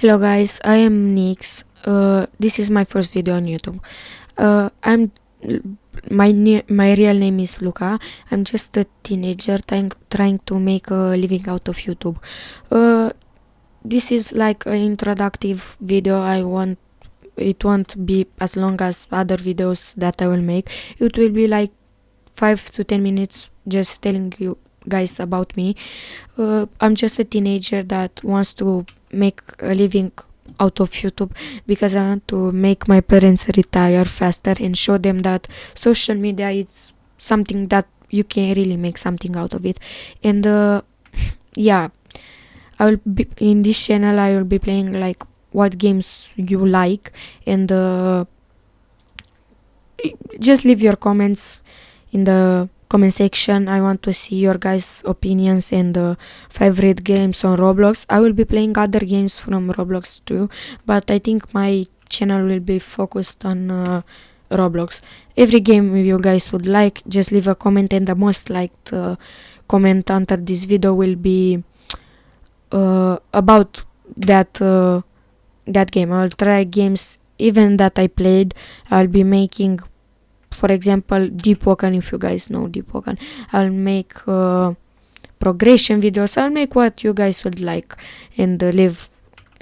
Hello guys, I am Nix. This is my first video on YouTube. I'm my real name is Luca. I'm just a teenager trying to make a living out of YouTube. This is like an introductive video. It won't be as long as other videos that I will make. It will be like 5 to 10 minutes just telling you guys about me. I'm just a teenager that wants to make a living out of YouTube because I want to make my parents retire faster and show them that social media is something that you can really make something out of it. And yeah, I will be in this channel. I will be playing like what games you like, and just leave your comments in the comment section. I want to see your guys' opinions and favorite games on Roblox. I will be playing other games from Roblox too, but I think my channel will be focused on Roblox. Every game you guys would like, just leave a comment, and the most liked comment under this video will be about that game. I'll try games even that I played. I'll be making, for example, Deepwoken. If you guys know Deepwoken, I'll make progression videos. I'll make what you guys would like, and leave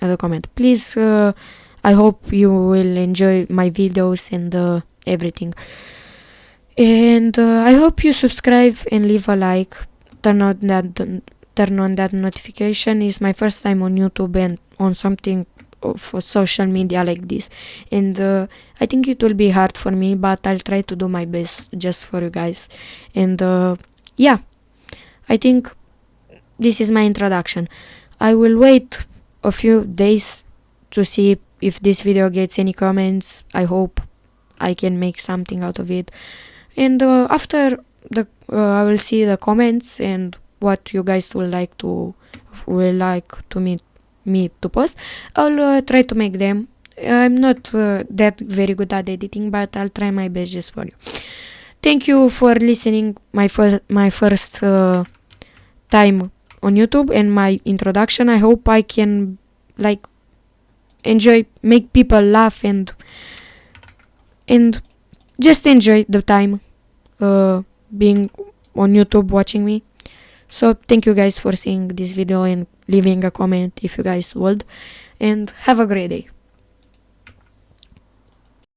a comment, please. I hope you will enjoy my videos and everything, and I hope you subscribe and leave a like. Turn on that notification. It's my first time on YouTube and on something for social media like this, and I think it will be hard for me, but I'll try to do my best just for you guys. And yeah, I think this is my introduction. I will wait a few days to see if this video gets any comments. I hope I can make something out of it, and after the I will see the comments and what you guys will like to me to post. I'll try to make them. I'm not that very good at editing, but I'll try my best just for you. Thank you for listening my first time on YouTube and my introduction. I hope I can like enjoy, make people laugh, and just enjoy the time being on YouTube watching me. So thank you guys for seeing this video and leaving a comment if you guys would, and have a great day.